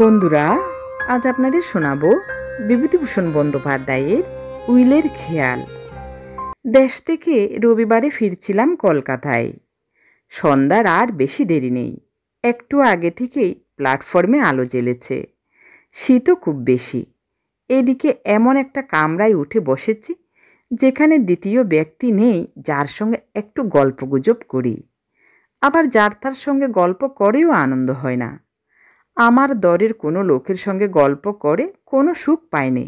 বন্ধুরা, আজ আপনাদের শোনাবো বিভূতিভূষণ বন্দ্যোপাধ্যায়ের উইলের খেয়াল। দেশ থেকে রবিবারে ফিরছিলাম কলকাতায়। সন্ধ্যার আর বেশি দেরি নেই। একটু আগে থেকেই প্ল্যাটফর্মে আলো জ্বেলেছে। শীতও খুব বেশি। এদিকে এমন একটা কামরায় উঠে বসেছি যেখানে দ্বিতীয় ব্যক্তি নেই যার সঙ্গে একটু গল্পগুজব করি। আবার যার তার সঙ্গে গল্প করেও আনন্দ হয় না। আমার দরের কোনো লোকের সঙ্গে গল্প করে কোনো সুখ পায়নি,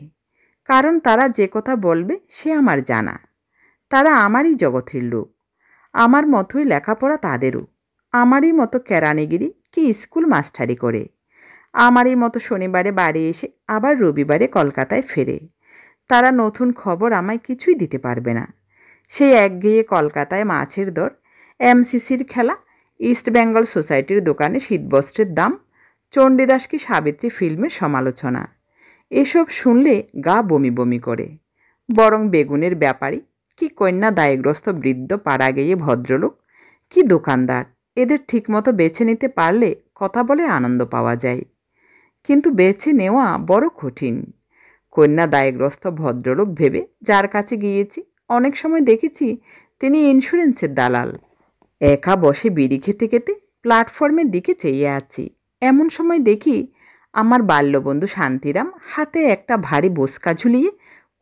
কারণ তারা যে কথা বলবে সে আমার জানা। তারা আমারই জগতের লোক, আমার মতোই লেখাপড়া তাদেরও, আমারই মতো কেরানিগিরি কি স্কুল মাস্টারি করে, আমারই মতো শনিবারে বাড়ি এসে আবার রবিবারে কলকাতায় ফেরে। তারা নতুন খবর আমায় কিছুই দিতে পারবে না। সেই একঘেয়ে কলকাতায় মাছের দর, এমসিসির খেলা, ইস্ট বেঙ্গল সোসাইটির দোকানে শীতবস্ত্রের দাম, চণ্ডীদাস কি সাবিত্রী ফিল্মের সমালোচনা, এসব শুনলে গা বমি বমি করে। বরং বেগুনের ব্যাপারী কি কন্যা দায়গ্রস্ত বৃদ্ধ পাড়া গেয়ে ভদ্রলোক কি দোকানদার, এদের ঠিকমতো বেছে নিতে পারলে কথা বলে আনন্দ পাওয়া যায়, কিন্তু বেছে নেওয়া বড় কঠিন। কন্যা দায়গ্রস্ত ভদ্রলোক ভেবে যার কাছে গিয়েছি, অনেক সময় দেখেছি তিনি ইন্স্যুরেন্সের দালাল। একা বসে বিড়ি খেতে খেতে প্ল্যাটফর্মের দিকে চেয়ে আছি। এমন সময় দেখি আমার বাল্যবন্ধু শান্তিরাম হাতে একটা ভারী বোসকা ঝুলিয়ে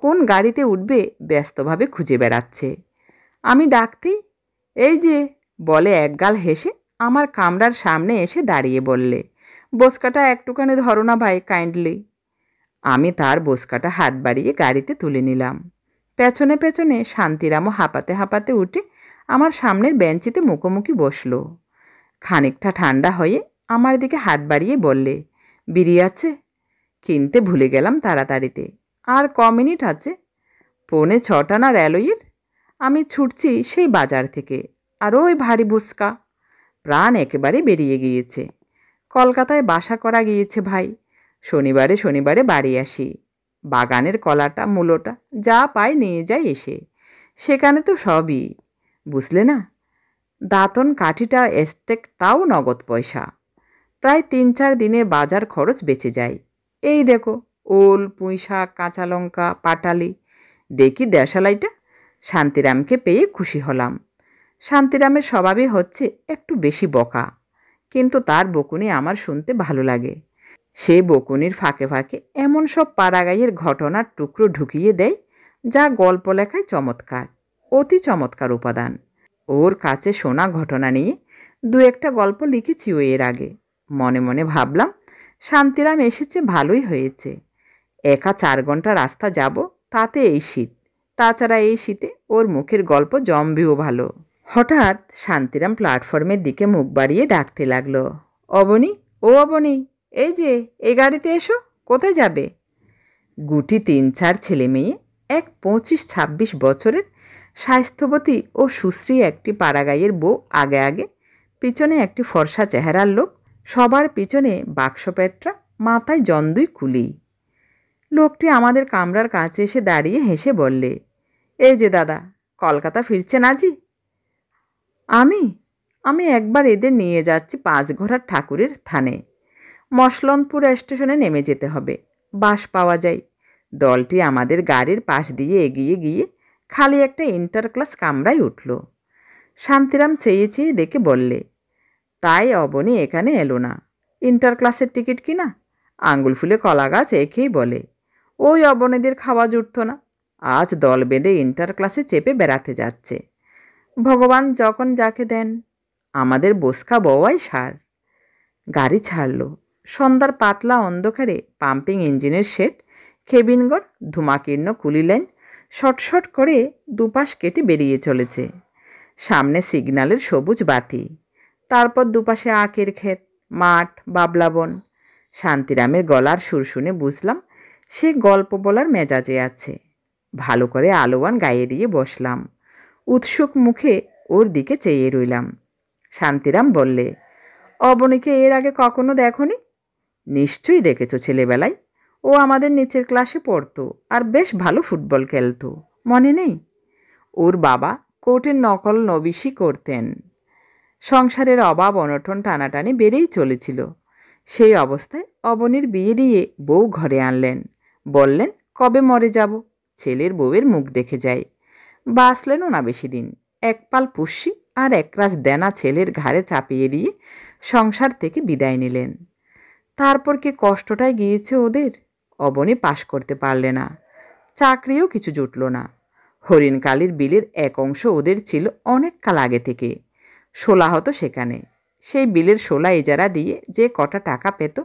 কোন গাড়িতে উঠবে ব্যস্তভাবে খুঁজে বেড়াচ্ছে। আমি ডাকতেই এই যে বলে একগাল হেসে আমার কামরার সামনে এসে দাঁড়িয়ে বললে, বোসকাটা একটুখানি ধরো না ভাই, কাইন্ডলি। আমি তার বোসকাটা হাত বাড়িয়ে গাড়িতে তুলে নিলাম। পেছনে পেছনে শান্তিরামও হাঁপাতে হাঁপাতে উঠে আমার সামনের বেঞ্চিতে মুখোমুখি বসলো। খানিকটা ঠান্ডা হয়ে আমার দিকে হাত বাড়িয়ে বললে, বিড়ি আছে? কিনতে ভুলে গেলাম তাড়াতাড়িতে। আর মিনিট আছে? 6:45 না রেলওয়ের? আমি ছুটছি সেই বাজার থেকে, আর ওই ভারী বুস্কা। প্রাণ একেবারে বেরিয়ে গিয়েছে। কলকাতায় বাসা করা গিয়েছে ভাই। শনিবারে শনিবারে বাড়ি আসি। বাগানের কলাটা মূলোটা যা পাই নিয়ে যাই এসে। সেখানে তো সবই, বুঝলে না? দাঁতন কাঠিটা এস্তেক, তাও নগদ পয়সা। প্রায় 3-4 দিনের বাজার খরচ বেঁচে যায়। এই দেখো, ওল, পুঁইশাক, কাঁচা লঙ্কা, পাটালি। দেখি দেশালাইটা। শান্তিরামকে পেয়ে খুশি হলাম। শান্তিরামের স্বভাবই হচ্ছে একটু বেশি বকা, কিন্তু তার বকুনি আমার শুনতে ভালো লাগে। সে বকুনির ফাঁকে ফাঁকে এমন সব পাড়াগাঁয়ের ঘটনার টুকরো ঢুকিয়ে দেয় যা গল্প লেখায় চমৎকার, অতি চমৎকার উপাদান। ওর কাছে শোনা ঘটনা নিয়ে 2-একটা গল্প লিখেছিও এর আগে। মনে মনে ভাবলাম, শান্তিরাম এসেছে ভালোই হয়েছে। একা 4 ঘন্টা রাস্তা যাব, তাতে এই শীত। তাছাড়া এই শীতে ওর মুখের গল্প জমবেও ভালো। হঠাৎ শান্তিরাম প্ল্যাটফর্মের দিকে মুখ বাড়িয়ে ডাকতে লাগলো, অবনী, ও অবনী, এই যে এই গাড়িতে এসো। কোথায় যাবে? গুটি 3-4 ছেলে মেয়ে, এক 25-26 বছরের স্বাস্থ্যবতী ও সুশ্রী একটি পাড়াগাঁয়ের বউ আগে আগে, পিছনে একটি ফর্সা চেহারার লোক, সবার পিছনে বাক্সপেটরা, মাথায় জন্দুই কুলি। লোকটি আমাদের কামরার কাছে এসে দাঁড়িয়ে হেসে বললে, এই যে দাদা, কলকাতা ফিরছেন আজই? আমি আমি একবার এদের নিয়ে যাচ্ছি 5 ঘোড়ার ঠাকুরের স্থানে। মশলনপুর স্টেশনে নেমে যেতে হবে, বাস পাওয়া যায়। দলটি আমাদের গাড়ির পাশ দিয়ে এগিয়ে গিয়ে খালি একটা ইন্টার ক্লাস কামরায় উঠল। শান্তিরাম চেয়ে চেয়ে দেখে বললে, তাই অবনী এখানে এলো না? ইন্টার ক্লাসের টিকিট কিনা? আঙ্গুল ফুলে কলা গাছ একেই বলে। ওই অবনীদের খাওয়া জুটত না, আজ দল বেঁধে ইন্টার ক্লাসে চেপে বেড়াতে যাচ্ছে। ভগবান যখন যাকে দেন, আমাদের বোসকা বওয়াই সার। গাড়ি ছাড়ল। সন্ধ্যার পাতলা অন্ধকারে পাম্পিং ইঞ্জিনের শেড, কেবিনঘর, ধূমাকীর্ণ কুলি লাইন শটশট করে দুপাশ কেটে বেরিয়ে চলেছে। সামনে সিগন্যালের সবুজ বাতি, তারপর দুপাশে আখের ক্ষেত, মাঠ, বাবলাবন। শান্তিরামের গলার সুর শুনে বুঝলাম সে গল্প বলার মেজাজে আছে। ভালো করে আলোয়ান গায়ে দিয়ে বসলাম। উৎসুক মুখে ওর দিকে চেয়ে রইলাম। শান্তিরাম বললে, অবনীকে এর আগে কখনো দেখনি? নিশ্চয়ই দেখেছ ছেলেবেলায়। ও আমাদের নিচের ক্লাসে পড়তো আর বেশ ভালো ফুটবল খেলতো, মনে নেই? ওর বাবা কোর্টের নকল নবিশি করতেন। সংসারের অভাব অনটন টানাটানি বেড়েই চলেছিল। সেই অবস্থায় অবনীর বিয়ে দিয়ে বউ ঘরে আনলেন। বললেন, কবে মরে যাব, ছেলের বউয়ের মুখ দেখে যাই। বাঁচলেনও না বেশি দিন। এক পাল পুষ্যি আর একরাশ দেনা ছেলের ঘাড়ে চাপিয়ে দিয়ে সংসার থেকে বিদায় নিলেন। তারপর কি কষ্টটাই গিয়েছে ওদের। অবনী পাশ করতে পারলে না, চাকরিও কিছু জুটল না। হরিণকালীর বিলের এক অংশ ওদের ছিল অনেক কাল আগে থেকে, শোলা হতো সেখানে। সেই বিলের শোলা ইজারা দিয়ে যে কটা টাকা পেত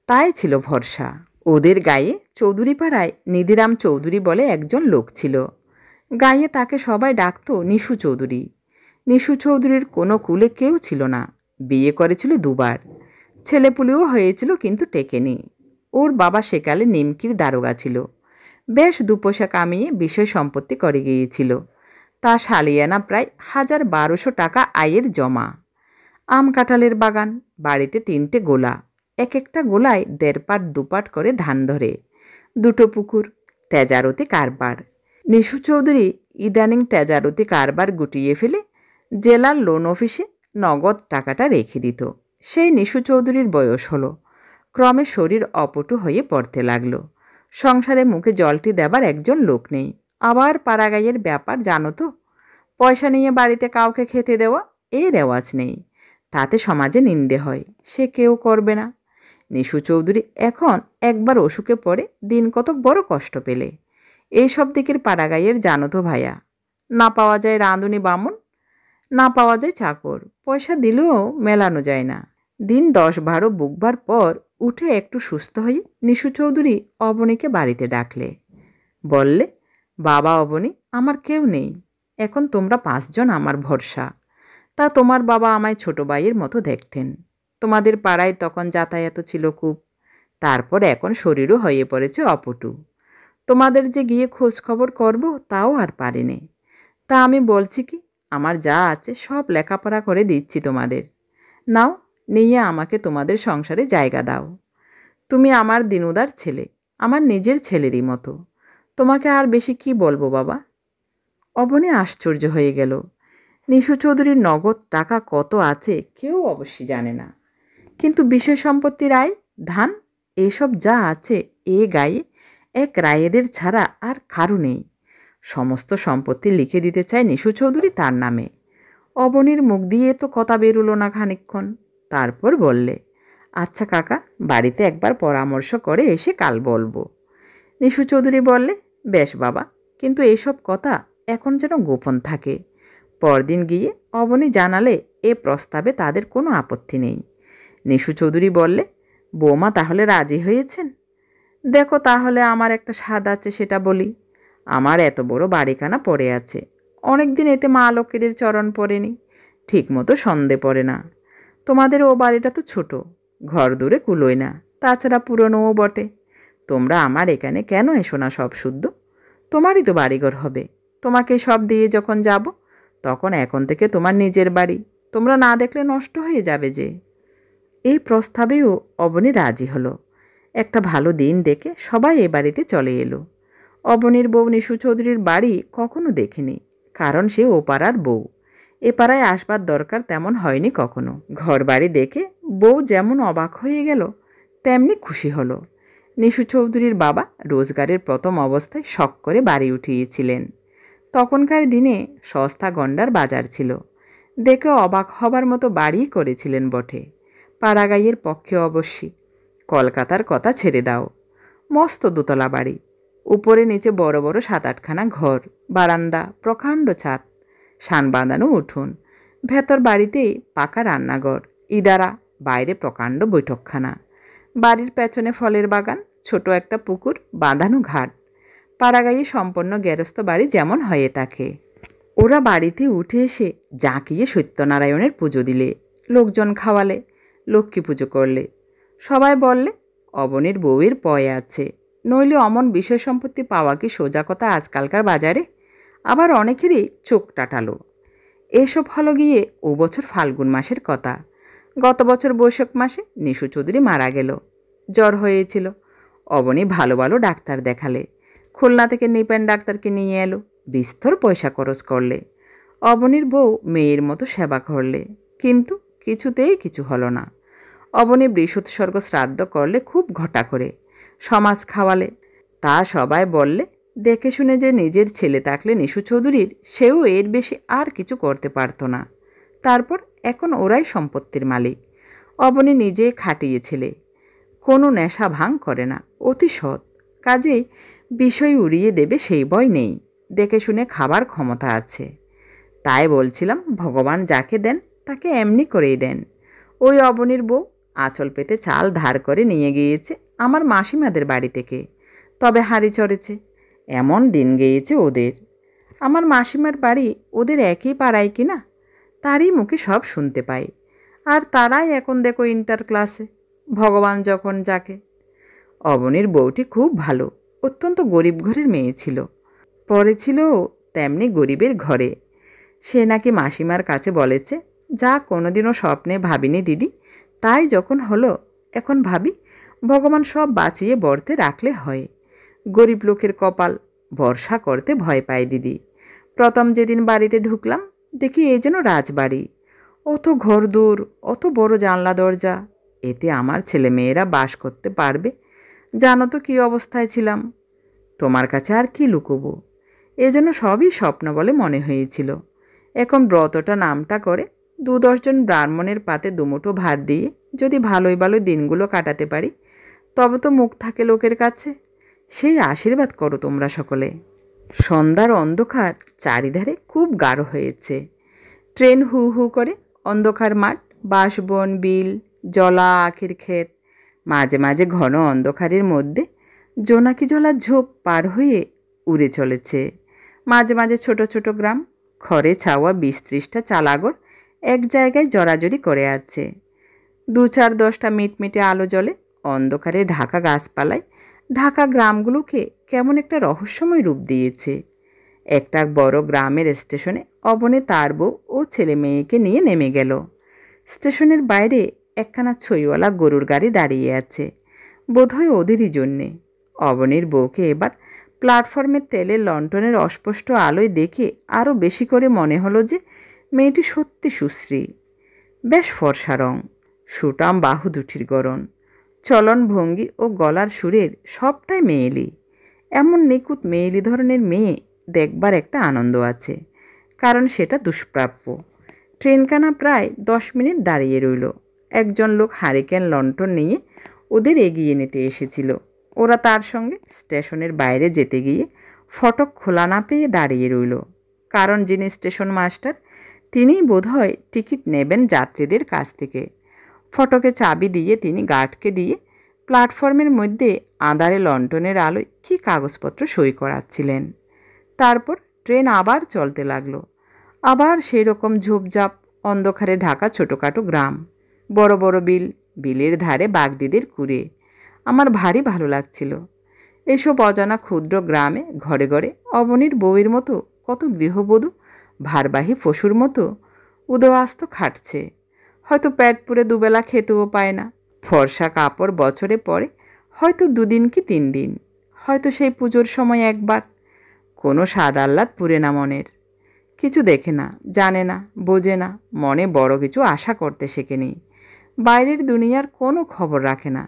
তাই ছিল ভরসা। ওদের গায়ে চৌধুরী পাড়ায় নিধিরাম চৌধুরী বলে একজন লোক ছিল। গায়ে তাকে সবাই ডাকত নিশু চৌধুরী। নিশু চৌধুরীর কোনো কুলে কেউ ছিল না। বিয়ে করেছিল দুবার, ছেলেপুলেও হয়েছিল, কিন্তু টেকেনি। ওর বাবা সেকালে নিমকির দারোগা ছিল। বেশ দুপয়সা কামিয়ে বিষয় সম্পত্তি করে গিয়েছিল। তা সালিয়ানা প্রায় ১,১২০০ টাকা আয়ের জমা। আম কাঁঠালের বাগান, বাড়িতে ৩টে গোলা, এক একটা গোলায় ১.৫ পাট ২ পাট করে ধান ধরে, ২টো পুকুর, তেজারতি কারবার। নিশু চৌধুরী ইদানিং তেজারতি কারবার গুটিয়ে ফেলে জেলার লোন অফিসে নগদ টাকাটা রেখে দিত। সেই নিশু চৌধুরীর বয়স হলো, ক্রমে শরীর অপটু হয়ে পড়তে লাগলো। সংসারে মুখে জলটি দেবার একজন লোক নেই। আবার পাড়াগাঁয়ের ব্যাপার জানো তো, পয়সা নিয়ে বাড়িতে কাউকে খেতে দেওয়া এই রেওয়াজ নেই। তাতে সমাজে নিন্দে হয়, সে কেউ করবে না। নিশু চৌধুরী এখন একবার অসুখে পড়ে দিন কতক বড় কষ্ট পেলে। এইসব দিকের পাড়াগাঁয়ের জানো তো ভাইয়া, না পাওয়া যায় রাঁধুনি বামুন, না পাওয়া যায় চাকর, পয়সা দিলেও মেলানো যায় না। দিন ১০-১২ বুকবার পর উঠে একটু সুস্থ হয়ে নিশু চৌধুরী অবনীকে বাড়িতে ডাকলে। বললে, বাবা অবনী, আমার কেউ নেই, এখন তোমরা ৫ জন আমার ভরসা। তা তোমার বাবা আমায় ছোট ভাইয়ের মতো দেখতেন। তোমাদের পাড়ায় তখন যাতায়াত ছিল খুব, তারপর এখন শরীরও হয়ে পড়েছে অপটু। তোমাদের যে গিয়ে খোঁজ খবর করব তাও আর পারিনি। তা আমি বলছি কি, আমার যা আছে সব লেখাপড়া করে দিচ্ছি তোমাদের, নাও নিয়ে আমাকে তোমাদের সংসারে জায়গা দাও। তুমি আমার দিনুদার ছেলে, আমার নিজের ছেলেরই মতো, তোমাকে আর বেশি কি বলবো বাবা। অবনী আশ্চর্য হয়ে গেল। নিশু চৌধুরীর নগদ টাকা কত আছে কেউ অবশ্যই জানে না, কিন্তু বিষয় সম্পত্তির আয়, ধান, এসব যা আছে এ গায়ে এক রায়েদের ছাড়া আর কারু নেই। সমস্ত সম্পত্তি লিখে দিতে চায় নিশু চৌধুরী তার নামে। অবনীর মুখ দিয়ে তো কথা বেরুলো না খানিকক্ষণ। তারপর বললে, আচ্ছা কাকা, বাড়িতে একবার পরামর্শ করে এসে কাল বলবো। নিশু চৌধুরী বললে, বেশ বাবা, কিন্তু এসব কথা এখন যেন গোপন থাকে। পরদিন গিয়ে অবনী জানালে এ প্রস্তাবে তাদের কোনো আপত্তি নেই। নিশু চৌধুরী বললে, বৌমা তাহলে রাজি হয়েছেন? দেখো তাহলে আমার একটা স্বাদ আছে সেটা বলি। আমার এত বড় বাড়িখানা পড়ে আছে, অনেক দিন এতে মা লক্ষ্মীদের চরণ পড়েনি, ঠিকমতো সন্ধে পড়ে না। তোমাদের ও বাড়িটা তো ছোট, ঘর দূরে কুলোয় না, তাছাড়া পুরনোও বটে। তোমরা আমার এখানে কেন এসো না সব শুদ্ধ? তোমারই তো বাড়িঘর হবে। তোমাকে সব দিয়ে যখন যাব, তখন এখন থেকে তোমার নিজের বাড়ি, তোমরা না দেখলে নষ্ট হয়ে যাবে যে। এই প্রস্তাবেও অবনী রাজি হলো। একটা ভালো দিন দেখে সবাই এ বাড়িতে চলে এলো। অবনীর বউ নিশু চৌধুরীর বাড়ি কখনো দেখেনি, কারণ সে ও পাড়ার বউ, এ পাড়ায় আসবার দরকার তেমন হয়নি কখনো। ঘর বাড়ি দেখে বউ যেমন অবাক হয়ে গেল, তেমনি খুশি হলো। নিশু চৌধুরীর বাবা রোজগারের প্রথম অবস্থায় শখ করে বাড়ি উঠিয়েছিলেন। তখনকার দিনে সস্তা গন্ডার বাজার ছিল, দেখে অবাক হবার মতো বাড়িই করেছিলেন বটে। পাড়াগাঁয়ের পক্ষে অবশ্যই। কলকাতার কথা ছেড়ে দাও, মস্ত দোতলা বাড়ি, উপরে নিচে বড় বড় ৭-৮খানা ঘর, বারান্দা, প্রকাণ্ড ছাদ, শান বাঁধানো উঠোন, ভেতর বাড়িতেই পাকা রান্নাঘর, ইদারা, বাইরে প্রকাণ্ড বৈঠকখানা, বাড়ির পেছনে ফলের বাগান, ছোট একটা পুকুর, বাঁধানো ঘাট। পাড়াগাঁয়ে সম্পন্ন গেরস্থ বাড়ি যেমন হয়ে থাকে। ওরা বাড়িতে উঠে এসে জাঁকিয়ে সত্যনারায়ণের পুজো দিলে, লোকজন খাওয়ালে, লক্ষ্মী পুজো করলে। সবাই বললে, অবনীর বউয়ের পয় আছে, নইলে অমন বিষয় সম্পত্তি পাওয়া কি সোজা কথা আজকালকার বাজারে? আবার অনেকেরই চোখ টাটালো। এসব হলো গিয়ে ও বছর ফাল্গুন মাসের কথা। গত বছর বৈশাখ মাসে নিশু চৌধুরী মারা গেল। জ্বর হয়েছিল। অবনী ভালো ভালো ডাক্তার দেখালে, খুলনা থেকে নিপেন ডাক্তারকে নিয়ে এলো, বিস্তর পয়সা খরচ করলে। অবনীর বউ মেয়ের মতো সেবা করলে, কিন্তু কিছুতেই কিছু হলো না। অবনী বৃষোৎসর্গ শ্রাদ্ধ করলে খুব ঘটা করে, সমাজ খাওয়ালে। তা সবাই বললে, দেখে শুনে যে নিজের ছেলে থাকলে নিশু চৌধুরীর, সেও এর বেশি আর কিছু করতে পারত না। তারপর এখন ওরাই সম্পত্তির মালিক। অবনী নিজে খাটিয়ে ছেলে, কোনো নেশা ভাঙ করে না, অতি সৎ। কাজেই বিষয় উড়িয়ে দেবে সেই ভয় নেই, দেখে শুনে খাবার ক্ষমতা আছে। তাই বলছিলাম, ভগবান যাকে দেন তাকে এমনি করেই দেন। ওই অবনীর বউ আঁচল পেতে চাল ধার করে নিয়ে গিয়েছে আমার মাসিমাদের বাড়ি থেকে, তবে হাঁড়ি চড়েছে। এমন দিন গিয়েছে ওদের। আমার মাসিমার বাড়ি ওদের একই পাড়ায় কিনা, তারই মুখে সব শুনতে পাই। আর তারাই এখন দেখো ইন্টার ক্লাসে, ভগবান যখন যাকে। অবনীর বউটি খুব ভালো, অত্যন্ত গরিব ঘরের মেয়ে ছিল। পড়েছিল তেমনি গরিবের ঘরে। সে নাকি মাসিমার কাছে বলেছে, যা কোনোদিনও স্বপ্নে ভাবিনি দিদি, তাই যখন হলো এখন ভাবি ভগবান সব বাঁচিয়ে বর্তে রাখলে হয়। গরিব লোকের কপাল, ভরসা করতে ভয় পায় দিদি। প্রথম যেদিন বাড়িতে ঢুকলাম দেখি এ যেন রাজবাড়ি। অত ঘর দূর, অত বড় জানলা দরজা, এতে আমার ছেলে মেয়েরা বাস করতে পারবে? জানো তো কী অবস্থায় ছিলাম। তোমার কাছে আর কি লুকোবো, এ যেন সবই স্বপ্ন বলে মনে হয়েছিল। এখন ব্রতটা নামটা করে 2-10 জন ব্রাহ্মণের পাতে দুমুঠো ভাত দিয়ে যদি ভালোই ভালো দিনগুলো কাটাতে পারি, তবে তো মুখ থাকে লোকের কাছে। সেই আশীর্বাদ করো তোমরা সকলে। সন্ধ্যার অন্ধকার চারিধারে খুব গাঢ় হয়েছে। ট্রেন হু হু করে, অন্ধকার মাঠ, বাঁশবন, বিল, জলা আখের ক্ষেত, মাঝে মাঝে ঘন অন্ধকারের মধ্যে জোনাকি জলার ঝোপ পার হয়ে উড়ে চলেছে। মাঝে মাঝে ছোট ছোট গ্রাম, খড়ে ছাওয়া 20-30টা চালাগড় এক জায়গায় জড়াজড়ি করে আছে। 2-4-10টা মিটমিটে আলো জ্বলে। অন্ধকারে ঢাকা গাছপালায় ঢাকা গ্রামগুলোকে কেমন একটা রহস্যময় রূপ দিয়েছে। একটা বড় গ্রামের স্টেশনে অবনী তার বউ ও ছেলে মেয়েকে নিয়ে নেমে গেল। স্টেশনের বাইরে একখানা ছইওয়ালা গরুর গাড়ি দাঁড়িয়ে আছে, বোধহয় ওদেরই জন্যে। অবনীর বউকে এবার প্ল্যাটফর্মের তেলের লণ্ঠনের অস্পষ্ট আলোয় দেখে আরও বেশি করে মনে হলো যে মেয়েটি সত্যি সুশ্রী। বেশ ফর্সা রং, সুটাম বাহু দুটির গড়ন, চলন ভঙ্গি ও গলার সুরের সবটাই মেয়েলি। এমন নিখুঁত মেয়েলি ধরনের মেয়ে দেখবার একটা আনন্দ আছে, কারণ সেটা দুষ্প্রাপ্য। ট্রেনখানা প্রায় 10 মিনিট দাঁড়িয়ে রইল। একজন লোক হারিকেন লণ্ঠন নিয়ে ওদের এগিয়ে নিতে এসেছিল। ওরা তার সঙ্গে স্টেশনের বাইরে যেতে গিয়ে ফটক খোলা না পেয়ে দাঁড়িয়ে রইল, কারণ যিনি স্টেশন মাস্টার তিনিই বোধহয় টিকিট নেবেন যাত্রীদের কাছ থেকে। ফটকে চাবি দিয়ে তিনি গার্ডকে দিয়ে প্ল্যাটফর্মের মধ্যে আঁধারে লণ্ঠনের আলোয় কী কাগজপত্র সই করাচ্ছিলেন। তারপর ট্রেন আবার চলতে লাগলো। আবার সেই রকম ঝোপঝাপ অন্ধকারে ঢাকা ছোটোখাটো গ্রাম, বড় বড় বিল, বিলের ধারে বাগদিদের কুড়ে। আমার ভারী ভালো লাগছিল। এসব অজানা ক্ষুদ্র গ্রামে ঘরে ঘরে অবনীর বউয়ের মতো কত গৃহবধূ ভারবাহী পশুর মতো উদয়াস্ত খাটছে। হয়তো পেট পুরে দুবেলা খেতেও পায় না। ফর্সা কাপড় বছরে পরে হয়তো 2 দিন কি 3 দিন, হয়তো সেই পুজোর সময় একবার। কোনো স্বাদ আহ্লাদ পুরে না মনের। কিছু দেখে না, জানে না, বোঝে না, মনে বড় কিছু আশা করতে শেখেনি। বাইরের দুনিয়ার কোনো খবর রাখে না।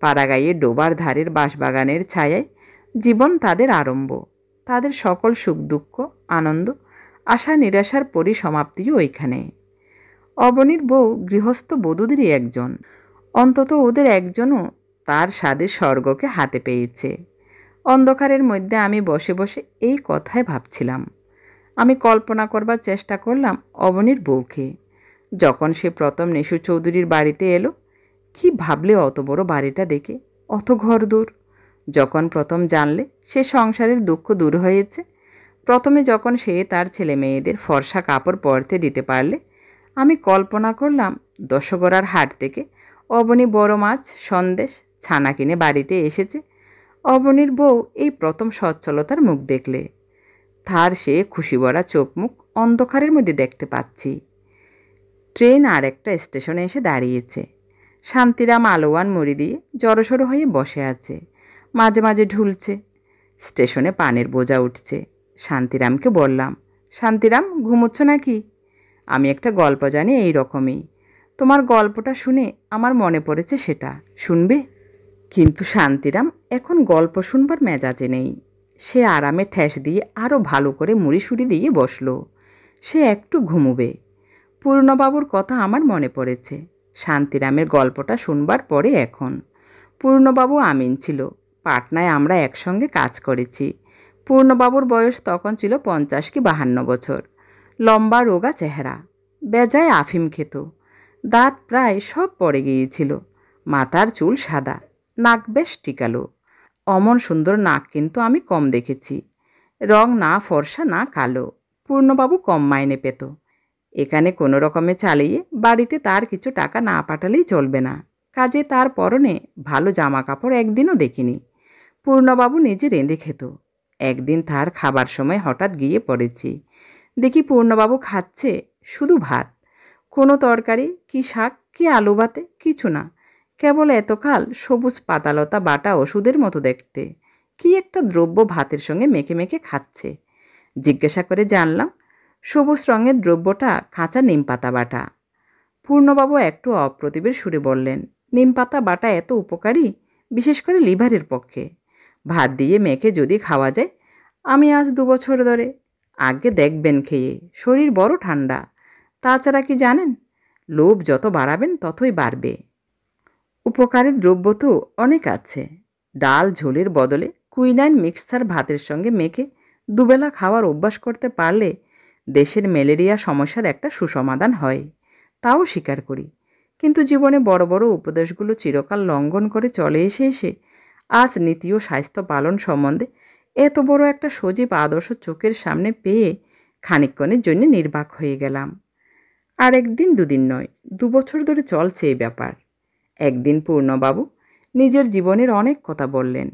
পাড়াগাঁয়ে ডোবার ধারের বাঁশবাগানের ছায়ায় জীবন তাদের আরম্ভ। তাদের সকল সুখ দুঃখ, আনন্দ, আশা নিরাশার পরিসমাপ্তিও ওইখানে। অবনীর বউ গৃহস্থ বধূদেরই একজন, অন্তত ওদের একজনও তার স্বাদের স্বর্গকে হাতে পেয়েছে। অন্ধকারের মধ্যে আমি বসে বসে এই কথাই ভাবছিলাম। আমি কল্পনা করবার চেষ্টা করলাম অবনীর বউকে, যখন সে প্রথম নিশু চৌধুরীর বাড়িতে এলো। কি ভাবলে অত বড় বাড়িটা দেখে, অত ঘর দূর। যখন প্রথম জানলে সে সংসারের দুঃখ দূর হয়েছে, প্রথমে যখন সে তার ছেলে মেয়েদের ফর্সা কাপড় পরতে দিতে পারলে, আমি কল্পনা করলাম দশগড়ার হাট থেকে অবনী বড় মাছ, সন্দেশ, ছানা কিনে বাড়িতে এসেছে। অবনীর বউ এই প্রথম সচ্ছলতার মুখ দেখলে। তার সে খুশি ভরা চোখ মুখ অন্ধকারের মধ্যে দেখতে পাচ্ছি। ট্রেন আর একটা স্টেশনে এসে দাঁড়িয়েছে। শান্তিরাম আলোয়ান মুড়ি দিয়ে জড়সড়ো হয়ে বসে আছে, মাঝে মাঝে ঢুলছে। স্টেশনে পানের বোঝা উঠছে। শান্তিরামকে বললাম, শান্তিরাম ঘুমোচ্ছ নাকি? আমি একটা গল্প জানি এই রকমই। তোমার গল্পটা শুনে আমার মনে পড়েছে সেটা, শুনবে? কিন্তু শান্তিরাম এখন গল্প শুনবার মেজাজে নেই। সে আরামে ঠেস দিয়ে আরও ভালো করে মুড়িসুড়ি দিয়ে বসল। সে একটু ঘুমোবে। পূর্ণবাবুর কথা আমার মনে পড়েছে শান্তিরামের গল্পটা শুনবার পরে। এখন পূর্ণবাবু আমিন ছিল। পাটনায় আমরা একসঙ্গে কাজ করেছি। পূর্ণবাবুর বয়স তখন ছিল 50 কি 52 বছর। লম্বা রোগা চেহারা, বেজায় আফিম খেত, দাঁত প্রায় সব পড়ে গিয়েছিল, মাথার চুল সাদা, নাক বেশ টিকালো। অমন সুন্দর নাক কিন্তু আমি কম দেখেছি। রং না ফর্সা না কালো। পূর্ণবাবু কম মাইনে পেত। এখানে কোনো রকমে চালিয়ে বাড়িতে তার কিছু টাকা না পাঠালেই চলবে না। কাজে তার পরনে ভালো জামা কাপড় একদিনও দেখিনি। পূর্ণবাবু নিজে রেঁধে খেত। একদিন তার খাবার সময় হঠাৎ গিয়ে পড়েছি। দেখি পূর্ণবাবু খাচ্ছে শুধু ভাত, কোনো তরকারি কি শাক কি আলু ভাতে কিছু না, কেবল এতকাল সবুজ পাতালতা বাটা ওষুধের মতো দেখতে কি একটা দ্রব্য ভাতের সঙ্গে মেখে মেখে খাচ্ছে। জিজ্ঞাসা করে জানলাম সবুজ রঙের দ্রব্যটা কাঁচা নিমপাতা বাটা। পূর্ণবাবু একটু অপ্রতিভের সুরে বললেন, নিমপাতা বাটা এত উপকারী, বিশেষ করে লিভারের পক্ষে। ভাত দিয়ে মেখে যদি খাওয়া যায়। আমি আজ 2 বছর ধরে। আগে দেখবেন খেয়ে, শরীর বড় ঠান্ডা। তাছাড়া কি জানেন, লোভ যত বাড়াবেন ততই বাড়বে। উপকারী দ্রব্য তো অনেক আছে। ডাল ঝোলের বদলে কুইনাইন মিক্সচার ভাতের সঙ্গে মেখে দুবেলা খাওয়ার অভ্যাস করতে পারলে দেশের ম্যালেরিয়া সমস্যার একটা সুসমাধান হয়। তাও স্বীকার করি। কিন্তু জীবনে বড় বড় উপদেশগুলো চিরকাল লঙ্ঘন করে চলে এসে আজ নীতি ও স্বাস্থ্য পালন সম্বন্ধে এত বড় একটা সজীব আদর্শ চোখের সামনে পেয়ে খানিকক্ষণের জন্য নির্বাক হয়ে গেলাম। আর একদিন দুদিন নয়, 2 বছর ধরে চলছে এই ব্যাপার। একদিন পূর্ণবাবু নিজের জীবনের অনেক কথা বললেন।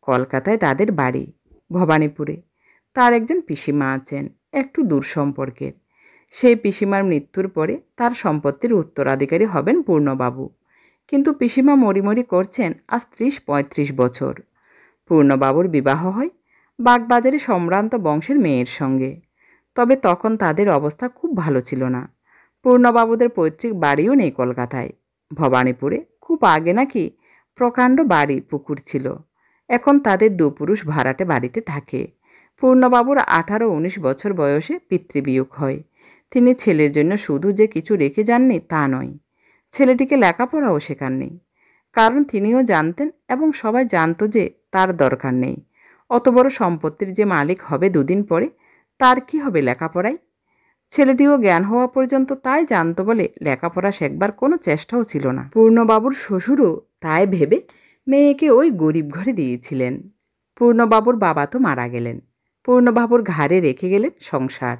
কলকাতায় তাদের বাড়ি, ভবানীপুরে। তার একজন পিসিমা আছেন, একটু দূর সম্পর্কের। সেই পিসিমার মৃত্যুর পরে তার সম্পত্তির উত্তরাধিকারী হবেন পূর্ণবাবু। কিন্তু পিসিমা মরিমরি করছেন আজ 30-35 বছর। পূর্ণবাবুর বিবাহ হয় বাগবাজারে সম্ভ্রান্ত বংশের মেয়ের সঙ্গে। তবে তখন তাদের অবস্থা খুব ভালো ছিল না। পূর্ণবাবুদের পৈতৃক বাড়িও নেই কলকাতায়। ভবানীপুরে খুব আগে নাকি প্রকাণ্ড বাড়ি পুকুর ছিল। এখন তাদের 2 পুরুষ ভাড়াটে বাড়িতে থাকে। পূর্ণবাবুর 18-19 বছর বয়সে পিতৃবিয়োগ হয়। তিনি ছেলের জন্য শুধু যে কিছু রেখে যাননি তা নয়, ছেলেটিকে লেখাপড়াও শেখাননি। কারণ তিনিও জানতেন এবং সবাই জানত যে তার দরকার নেই। অত বড় সম্পত্তির যে মালিক হবে 2 দিন পরে, তার কি হবে লেখাপড়ায়? ছেলেটিও জ্ঞান হওয়া পর্যন্ত তাই জানত বলে লেখাপড়া শেখবার কোনো চেষ্টাও ছিল না। পূর্ণবাবুর শ্বশুরও তাই ভেবে মেয়েকে ওই গরিব ঘরে দিয়েছিলেন। পূর্ণবাবুর বাবা তো মারা গেলেন। পূর্ণবাবুর ঘাড়ে রেখে গেলেন সংসার।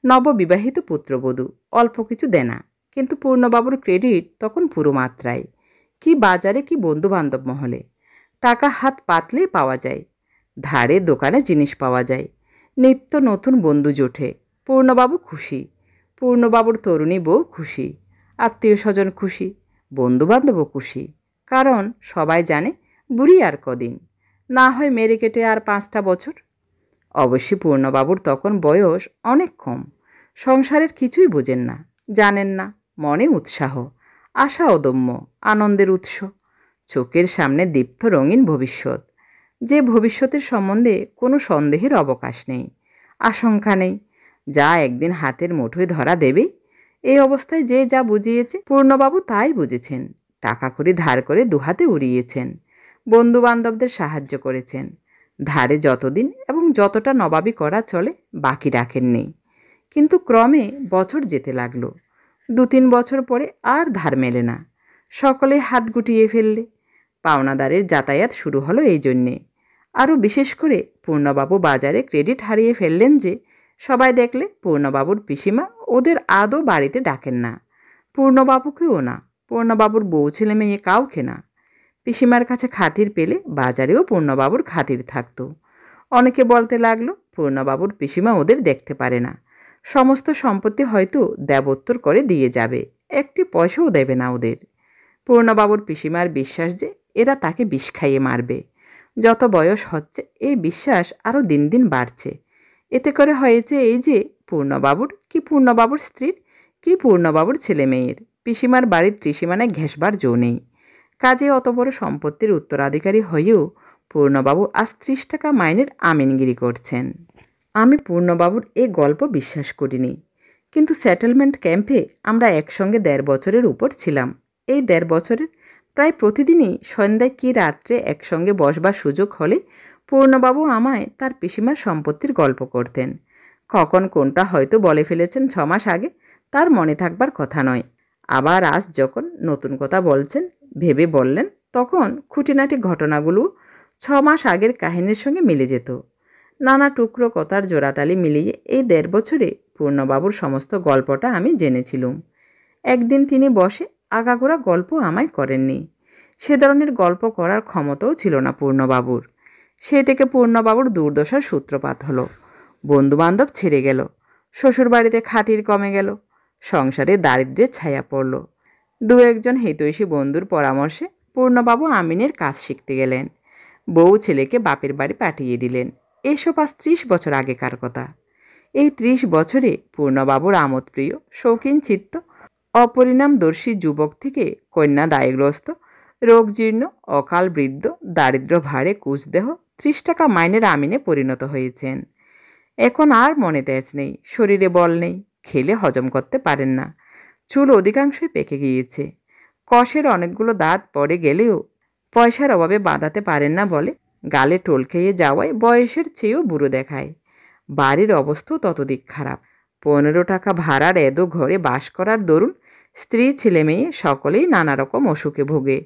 নববিবাহিত পুত্রবধূ, অল্প কিছু দেনা। কিন্তু পূর্ণবাবুর ক্রেডিট তখন পুরো মাত্রায়। কি বাজারে কি বন্ধুবান্ধব মহলে। টাকা হাত পাতলেই পাওয়া যায়। ধারে দোকানে জিনিস পাওয়া যায়। নিত্য নতুন বন্ধু জোটে। পূর্ণবাবু খুশি। পূর্ণবাবুর তরুণী বউ খুশি। আত্মীয় স্বজন খুশি। বন্ধুবান্ধবও খুশি। কারণ সবাই জানে বুড়ি আর কদিন, না হয় মেরে কেটে আর 5টা বছর। অবশ্যই পূর্ণবাবুর তখন বয়স অনেক কম। সংসারের কিছুই বোঝেন না, জানেন না। মনে উৎসাহ, আশা অদম্য, আনন্দের উৎস। চোখের সামনে দীপ্ত রঙিন ভবিষ্যৎ, যে ভবিষ্যতের সম্বন্ধে কোনো সন্দেহের অবকাশ নেই, আশঙ্কা নেই, যা একদিন হাতের মুঠোয় ধরা দেবেই। এই অবস্থায় যে যা বুঝিয়েছে পূর্ণবাবু তাই বুঝেছেন। টাকা কড়ি ধার করে দুহাতে উড়িয়েছেন। বন্ধুবান্ধবদের সাহায্য করেছেন। ধারে যতদিন এবং যতটা নবাবি করা চলে বাকি রাখেননি। কিন্তু ক্রমে বছর যেতে লাগলো। 2-3 বছর পরে আর ধার মেলে না। সকলে হাত গুটিয়ে ফেললে। পাওনাদারের যাতায়াত শুরু হলো এই জন্যে। আরও বিশেষ করে পূর্ণবাবু বাজারে ক্রেডিট হারিয়ে ফেললেন যে সবাই দেখলে পূর্ণবাবুর পিসিমা ওদের আদৌ বাড়িতে ডাকেন না। পূর্ণবাবুকেও না, পূর্ণবাবুর বউ ছেলে মেয়ে কাউকে না। পিসিমার কাছে খাতির পেলে বাজারেও পূর্ণবাবুর খাতির থাকতো। অনেকে বলতে লাগলো পূর্ণবাবুর পিসিমা ওদের দেখতে পারে না। সমস্ত সম্পত্তি হয়তো দেবোত্তর করে দিয়ে যাবে, একটি পয়সাও দেবে না ওদের। পূর্ণবাবুর পিসিমার বিশ্বাস যে এরা তাকে বিষ খাইয়ে মারবে। যত বয়স হচ্ছে এই বিশ্বাস আরও দিন দিন বাড়ছে। এতে করে হয়েছে এই যে পূর্ণবাবুর কি পূর্ণবাবুর স্ত্রীর কি পূর্ণবাবুর ছেলে মেয়ের পিসিমার বাড়ির ত্রিসীমানায় ঘেঁষবার জো নেই। কাজে অত বড় সম্পত্তির উত্তরাধিকারী হয়েও পূর্ণবাবু আজ 30 টাকা মাইনের আমিনগিরি করছেন। আমি পূর্ণবাবুর এ গল্প বিশ্বাস করিনি, কিন্তু সেটেলমেন্ট ক্যাম্পে আমরা একসঙ্গে 1.5 বছরের উপর ছিলাম। এই 1.5 বছরের প্রায় প্রতিদিনই সন্ধ্যায় কি রাত্রে একসঙ্গে বসবার সুযোগ হলে পূর্ণবাবু আমায় তার পিসিমার সম্পত্তির গল্প করতেন। কখন কোনটা হয়তো বলে ফেলেছেন 6 মাস আগে, তার মনে থাকবার কথা নয়। আবার আজ যখন নতুন কথা বলছেন ভেবে বললেন, তখন খুঁটিনাটি ঘটনাগুলো 6 মাস আগের কাহিনীর সঙ্গে মিলে যেত। নানা টুকরো কথার জোড়াতালি মিলিয়ে এই 1.5 বছরে পূর্ণবাবুর সমস্ত গল্পটা আমি জেনেছিলুম। একদিন তিনি বসে আগাগোড়া গল্প আমায় করেননি। সে ধরনের গল্প করার ক্ষমতাও ছিল না পূর্ণবাবুর। সে থেকে পূর্ণবাবুর দুর্দশার সূত্রপাত হলো। বন্ধুবান্ধব ছেড়ে গেল, শ্বশুরবাড়িতে খাতির কমে গেল, সংসারে দারিদ্র্যের ছায়া পড়ল। 2-1 হিতৈষী বন্ধুর পরামর্শে পূর্ণবাবু আমিনের কাজ শিখতে গেলেন। বউ ছেলেকে বাপের বাড়ি পাঠিয়ে দিলেন। এসব আজ 30 বছর আগেকার কথা। এই 30 বছরে পূর্ণবাবুর আমোদপ্রিয়, শৌখিন চিত্ত, অপরিণামদর্শী যুবক থেকে কন্যা দায়গ্রস্ত, রোগজীর্ণ, অকাল বৃদ্ধ, দারিদ্র্য ভারে কুচদেহ 30 টাকা মাইনের আমিনে পরিণত হয়েছেন। এখন আর মনে তেজ নেই, শরীরে বল নেই, খেলে হজম করতে পারেন না, চুল অধিকাংশই পেকে গিয়েছে, কষের অনেকগুলো দাঁত পড়ে গেলেও পয়সার অভাবে বাঁধাতে পারেন না বলে গালে টোল খেয়ে যাওয়ায় বয়সের চেয়েও বুড়ো দেখায়। বাড়ির অবস্থাও ততদিক খারাপ। 15 টাকা ভাড়ার এদো ঘরে বাস করার দরুন স্ত্রী ছেলে মেয়ে সকলেই নানা রকম অসুখে ভোগে,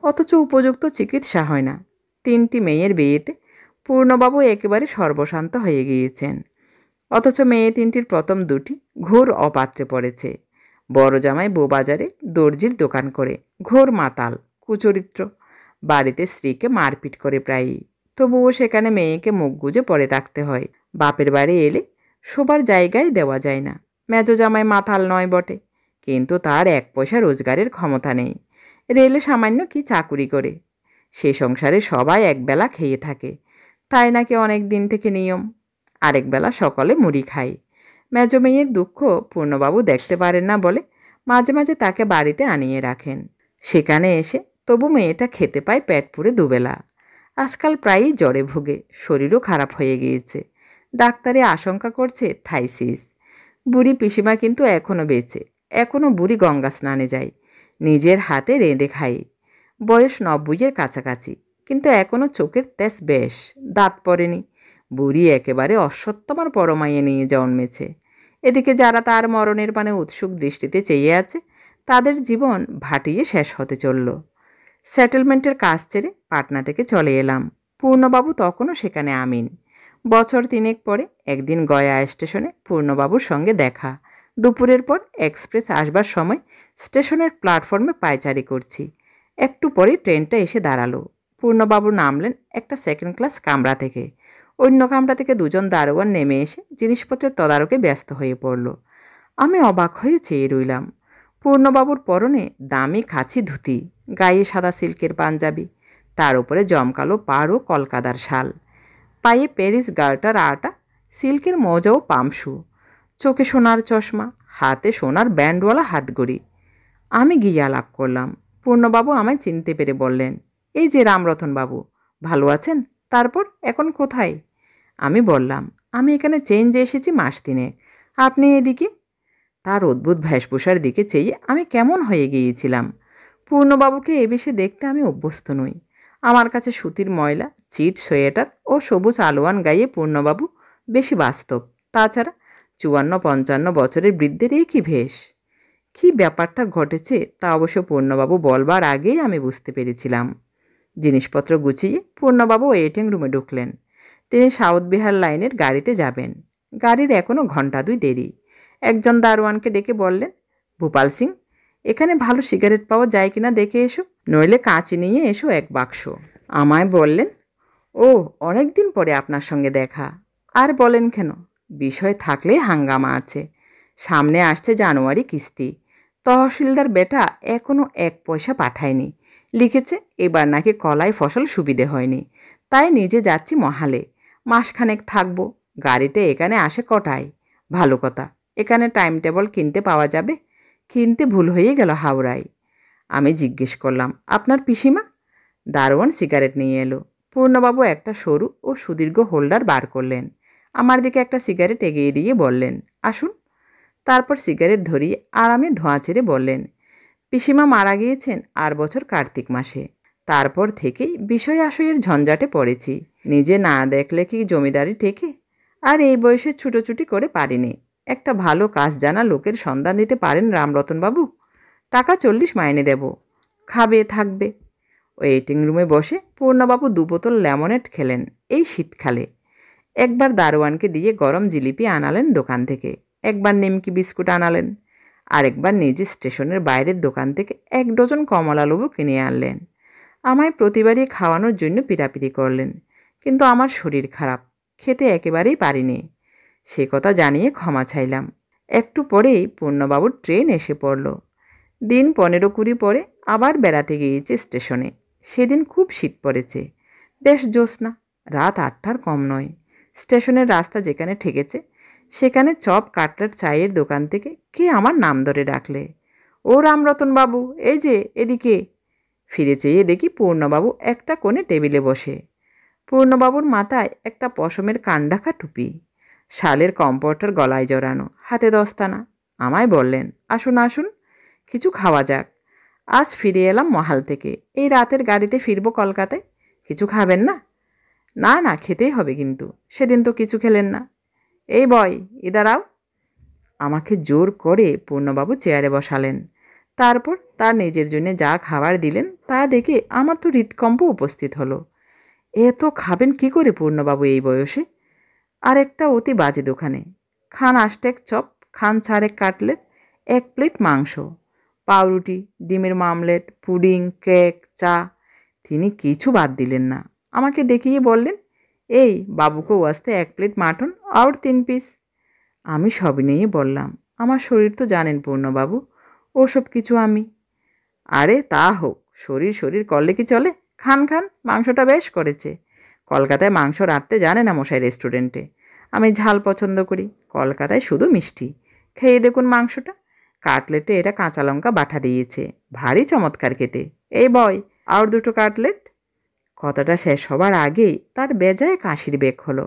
অথচ উপযুক্ত চিকিৎসা হয় না। 3টি মেয়ের বিয়েতে পূর্ণবাবু একেবারে সর্বশান্ত হয়ে গিয়েছেন, অথচ মেয়ে 3টির প্রথম 2টি ঘোর অপাত্রে পড়েছে। বড় জামাই বউবাজারে দর্জির দোকান করে, ঘোর মাতাল, কুচরিত্র, বাড়িতে স্ত্রীকে মারপিট করে প্রায়ই, তবুও সেখানে মেয়েকে মুখ গুজে পড়ে থাকতে হয়। বাপের বাড়ি এলে শোবার জায়গায় দেওয়া যায় না। মেজো জামাই মাতাল নয় বটে, কিন্তু তার 1 পয়সা রোজগারের ক্ষমতা নেই। রেলে সামান্য কি চাকুরি করে। সে সংসারে সবাই একবেলা খেয়ে থাকে, তাই নাকি অনেক দিন থেকে নিয়ম। আরেক বেলা সকলে মুড়ি খায়। মেজো মেয়ের দুঃখ পূর্ণবাবু দেখতে পারেন না বলে মাঝে মাঝে তাকে বাড়িতে আনিয়ে রাখেন। সেখানে এসে তবু মেয়েটা খেতে পায় পেট পুরে দুবেলা। আজকাল প্রায়ই জ্বরে ভোগে, শরীরও খারাপ হয়ে গিয়েছে। ডাক্তারে আশঙ্কা করছে থাইসিস। বুড়ি পিসিমা কিন্তু এখনও বেঁচে, এখনও বুড়ি গঙ্গা স্নানে যায়, নিজের হাতে রেঁধে খায়। বয়স 90-এর কাছাকাছি, কিন্তু এখনও চোখের তেজ বেশ, দাঁত পড়েনি। বুড়ি একেবারে অশ্বত্থমার পরমাইয়ে নিয়ে জন্মেছে। এদিকে যারা তার মরণের পানে উৎসুক দৃষ্টিতে চেয়ে আছে, তাদের জীবন ভাটিয়ে শেষ হতে চলল। সেটেলমেন্টের কাজ ছেড়ে পাটনা থেকে চলে এলাম। পূর্ণবাবু তখনও সেখানে আমিন। বছর 3 পরে একদিন গয়া স্টেশনে পূর্ণবাবুর সঙ্গে দেখা। দুপুরের পর এক্সপ্রেস আসবার সময় স্টেশনের প্ল্যাটফর্মে পায়চারি করছি। একটু পরে ট্রেনটা এসে দাঁড়ালো। পূর্ণবাবু নামলেন একটা 2nd ক্লাস কামরা থেকে। অন্য কামরা থেকে 2জন দারোয়ান নেমে এসে জিনিসপত্রের তদারকে ব্যস্ত হয়ে পড়ল। আমি অবাক হয়ে চেয়ে রইলাম। পূর্ণবাবুর পরনে দামি খাঁচি ধুতি, গায়ে সাদা সিল্কের পাঞ্জাবি, তার উপরে জমকালো পাড় ও কলকাতার শাল, পায়ে প্যারিস গার্টার আটা, সিল্কের মোজা ও পামশু, চোখে সোনার চশমা, হাতে সোনার ব্যান্ডওয়ালা হাতঘড়ি। আমি গিয়ে আলাপ করলাম। পূর্ণবাবু আমায় চিনতে পেরে বললেন, এই যে রামরতনবাবু, ভালো আছেন? তারপর এখন কোথায়? আমি বললাম, আমি এখানে চেঞ্জে এসেছি মাস 3। আপনি এদিকে? তার অদ্ভুত বেশভূষার দিকে চেয়ে আমি কেমন হয়ে গিয়েছিলাম। পূর্ণবাবুকে এ বেশে দেখতে আমি অভ্যস্ত নই। আমার কাছে সুতির ময়লা, চিট সোয়েটার ও সবুজ আলোয়ান গায়ে পূর্ণবাবু বেশি বাস্তব। তাছাড়া 54-55 বছরের বৃদ্ধের এই কি ভেষ! কী ব্যাপারটা ঘটেছে তা অবশ্য পূর্ণবাবু বলবার আগেই আমি বুঝতে পেরেছিলাম। জিনিসপত্র গুছিয়ে পূর্ণবাবু ওয়েটিং রুমে ঢুকলেন। তিনি সাউথ বিহার লাইনের গাড়িতে যাবেন। গাড়ির এখনও ঘণ্টা 2 দেরি। একজন দারোয়ানকে ডেকে বললেন, ভূপাল সিং, এখানে ভালো সিগারেট পাওয়া যায় কিনা দেখে এসো, নইলে কাঁচি নিয়ে এসো 1 বাক্স। আমায় বললেন, ও অনেক দিন পরে আপনার সঙ্গে দেখা। আর বলেন কেন, বিষয় থাকলে হাঙ্গামা আছে। সামনে আসছে জানুয়ারি কিস্তি। তহসিলদার বেটা এখনও 1 পয়সা পাঠায়নি। লিখেছে এবার নাকি কলাই ফসল সুবিধে হয়নি, তাই নিজে যাচ্ছি মহালে। মাসখানেক থাকবো। গাড়িটা এখানে আসে কটায়? ভালো কথা, এখানে টাইম টেবল কিনতে পাওয়া যাবে? কিনতে ভুল হয়ে গেল হাওড়ায়। আমি জিজ্ঞেস করলাম, আপনার পিসিমা? দারোয়ান সিগারেট নিয়ে এলো। পূর্ণবাবু একটা সরু ও সুদীর্ঘ হোল্ডার বার করলেন, আমার দিকে একটা সিগারেট এগিয়ে দিয়ে বললেন, আসুন। তারপর সিগারেট ধরিয়ে আরামে ধোঁয়া ছেড়ে বললেন, পিসিমা মারা গিয়েছেন আর বছর কার্তিক মাসে। তারপর থেকেই বিষয় আশয়ের ঝঞ্ঝাটে পড়েছি। নিজে না দেখলে কি জমিদারি টেকে? আর এই বয়সে ছুটোছুটি করে পারিনি। একটা ভালো কাজ জানা লোকের সন্ধান দিতে পারেন রামরতনবাবু? টাকা 40 মাইনে দেব, খাবে থাকবে। ওয়েটিং রুমে বসে পূর্ণবাবু 2 বোতল লেমনেড খেলেন এই শীতকালে। একবার দারোয়ানকে দিয়ে গরম জিলিপি আনালেন দোকান থেকে, একবার নিমকি বিস্কুট আনালেন, আরেকবার নিজে স্টেশনের বাইরের দোকান থেকে 1 ডজন কমলালেবু কিনে আনলেন। আমায় প্রতিবারই খাওয়ানোর জন্য পিড়াপিড়ি করলেন, কিন্তু আমার শরীর খারাপ, খেতে একেবারেই পারিনি। সে কথা জানিয়ে ক্ষমা চাইলাম। একটু পরেই পূর্ণবাবুর ট্রেন এসে পড়ল। দিন 15-20 পরে আবার বেড়াতে গিয়েছে স্টেশনে। সেদিন খুব শীত পড়েছে, বেশ জ্যোৎস্না, রাত 8টার কম নয়। স্টেশনের রাস্তা যেখানে ঠেকেছে সেখানে চপ কাটলেট চায়ের দোকান থেকে কে আমার নাম ধরে ডাকলে, ও রামরতনবাবু, এই যে এদিকে। ফিরে চেয়ে দেখি পূর্ণবাবু একটা কোণে টেবিলে বসে। পূর্ণবাবুর মাথায় একটা পশমের কানঢাকা টুপি, শালের কম্পর্টার গলায় জড়ানো, হাতে দস্তানা। আমায় বললেন, আসুন আসুন, কিছু খাওয়া যাক। আজ ফিরে এলাম মহাল থেকে, এই রাতের গাড়িতে ফিরবো কলকাতায়। কিছু খাবেন না? না না, খেতেই হবে, কিন্তু সেদিন তো কিছু খেলেন না। এই বয়, ইদার আও। আমাকে জোর করে পূর্ণবাবু চেয়ারে বসালেন। তারপর তার নিজের জন্য যা খাবার দিলেন তা দেখে আমার তো হৃৎকম্প উপস্থিত হলো। এত খাবেন কি করে পূর্ণবাবু এই বয়সে? আর একটা অতি বাজে দোকানে খান 8 চপ, খান 4 কাটলেট, 1 প্লেট মাংস, পাউরুটি, ডিমের মামলেট, পুডিং, কেক, চা। তিনি কিছু বাদ দিলেন না। আমাকে দেখিয়ে বললেন, এই বাবুকে ওয়াস্তে 1 প্লেট মাটন আর 3 পিস। আমি সব নিয়ে বললাম, আমার শরীর তো জানেন পূর্ণবাবু, ওসব কিছু আমি। আরে তা হোক, শরীর শরীর করলে কি চলে? খান খান, মাংসটা বেশ করেছে। কলকাতায় মাংস রাঁধতে জানে না মশাই রেস্টুরেন্টে। আমি ঝাল পছন্দ করি, কলকাতায় শুধু মিষ্টি। খেয়ে দেখুন মাংসটা, কাটলেটে এটা কাঁচা লঙ্কা বাটা দিয়েছে, ভারী চমৎকার খেতে। এই বয়, আর 2টো কাটলেট। কথাটা শেষ হবার আগেই তার বেজায় কাশির বেগ হলো।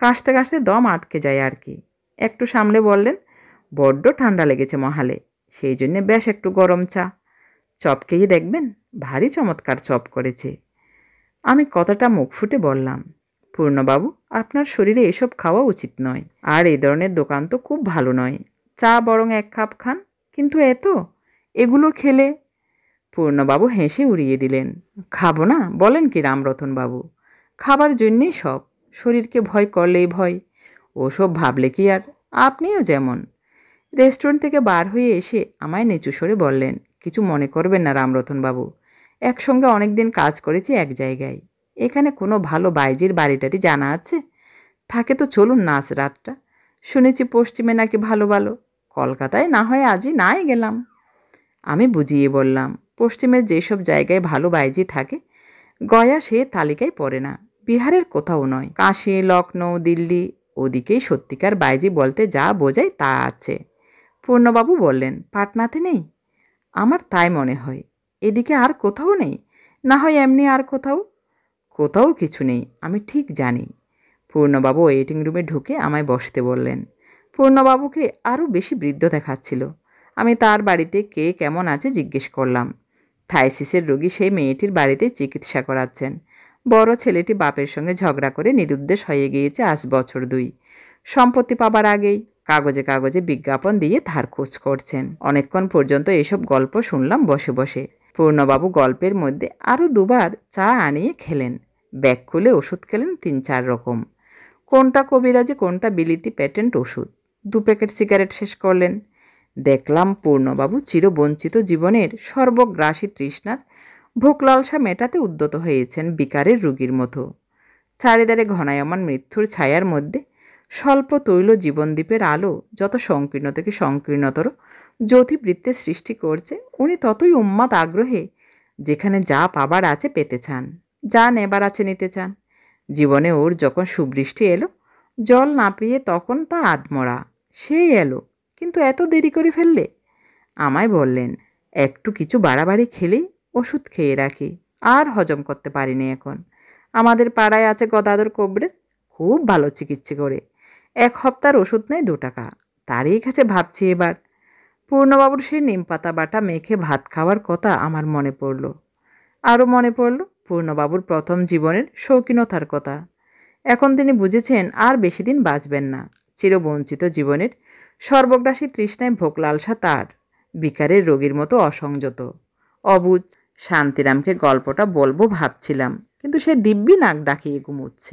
কাশতে কাশতে দম আটকে যায় আর কি। একটু সামলে বললেন, বড্ড ঠান্ডা লেগেছে মহালে, সেই জন্যে বেশ একটু গরম চা। চপ খেয়ে দেখবেন, ভারী চমৎকার চপ করেছে। আমি কথাটা মুখ ফুটে বললাম, পূর্ণবাবু, আপনার শরীরে এসব খাওয়া উচিত নয়, আর এই ধরনের দোকান তো খুব ভালো নয়। চা বরং 1 কাপ খান, কিন্তু এগুলো খেলে। পূর্ণবাবু হেসে উড়িয়ে দিলেন, খাবো না বলেন কি রামরতনবাবু? খাবার জন্যেই সব, শরীরকে ভয় করলেই ভয়, ওসব ভাবলে কি আর। আপনিও যেমন। রেস্টুরেন্ট থেকে বার হয়ে এসে আমায় নিচু স্বরে বললেন, কিছু মনে করবেন না রামরতনবাবু, একসঙ্গে অনেক দিন কাজ করেছি এক জায়গায়। এখানে কোনো ভালো বাইজির বাড়িটারি জানা আছে? থাকে তো চলুন না আজ রাতটা। শুনেছি পশ্চিমে নাকি ভালো ভালো। কলকাতায় না হয় আজই নাই গেলাম। আমি বুঝিয়ে বললাম, পশ্চিমের যেসব জায়গায় ভালো বাইজি থাকে গয়া সে তালিকায় পড়ে না। বিহারের কোথাও নয়, কাশী, লখনৌ, দিল্লি, ওদিকেই সত্যিকার বাইজি বলতে যা বোঝায় তা আছে। পূর্ণবাবু বললেন, পাটনাতে নেই? আমার তাই মনে হয়। এদিকে আর কোথাও নেই? না হয় এমনি আর কোথাও? কোথাও কিছু নেই, আমি ঠিক জানি। পূর্ণবাবু ওয়েটিং রুমে ঢুকে আমায় বসতে বললেন। পূর্ণবাবুকে আরও বেশি বৃদ্ধ দেখাচ্ছিল। আমি তার বাড়িতে কে কেমন আছে জিজ্ঞেস করলাম। থাইসিসের রোগী সেই মেয়েটির বাড়িতে চিকিৎসা করাচ্ছেন। বড় ছেলেটি বাপের সঙ্গে ঝগড়া করে নিরুদ্দেশ হয়ে গিয়েছে আজ বছর 2। সম্পত্তি পাবার আগেই কাগজে কাগজে বিজ্ঞাপন দিয়ে ধার খোঁজ করছেন। অনেকক্ষণ পর্যন্ত এসব গল্প শুনলাম বসে বসে। পূর্ণবাবু গল্পের মধ্যে আরও 2বার চা আনিয়ে খেলেন। ব্যাগ খুলে ওষুধ খেলেন 3-4 রকম। কোনটা কবিরাজি, কোনটা বিলিতি প্যাটেন্ট ওষুধ। 2 প্যাকেট সিগারেট শেষ করলেন। দেখলাম পূর্ণবাবু চিরবঞ্চিত জীবনের সর্বগ্রাসী তৃষ্ণার ভোক লালসা মেটাতে উদ্যত হয়েছেন বিকারের রোগীর মতো। চারিধারে ঘনায়মান মৃত্যুর ছায়ার মধ্যে স্বল্প তৈল জীবনদ্বীপের আলো যত সংকীর্ণ থেকে সংকীর্ণতর জ্যোতিবৃত্তে সৃষ্টি করছে, উনি ততই উন্মাদ আগ্রহে যেখানে যা পাবার আছে পেতে চান, যা নেবার আছে নিতে চান। জীবনে ওর যখন সুবৃষ্টি এলো, জল না পেয়ে তখন তা আধমরা, সেই এলো, কিন্তু এত দেরি করে ফেললে। আমায় বললেন, একটু কিছু বাড়াবাড়ি খেলেই ওষুধ খেয়ে রাখি, আর হজম করতে পারিনি এখন। আমাদের পাড়ায় আছে গদাধর কবরেজ, খুব ভালো চিকিৎসা করে। 1 সপ্তাহের ওষুধ নেয় 2 টাকা। তারই কাছে ভাবছি এবার। পূর্ণবাবুর সেই নিমপাতা বাটা মেখে ভাত খাওয়ার কথা আমার মনে পড়ল। আরও মনে পড়ল পূর্ণবাবুর প্রথম জীবনের শৌখিনতার কথা। এখন তিনি বুঝেছেন আর বেশি দিন বাঁচবেন না। চিরবঞ্চিত জীবনের সর্বগ্রাসী তৃষ্ণায় ভোগ লালসা তার বিকারের রোগীর মতো অসংযত, অবুঝ। শান্তিরামকে গল্পটা বলবো ভাবছিলাম, কিন্তু সে দিব্যি নাক ডাকিয়ে ঘুমুচ্ছে।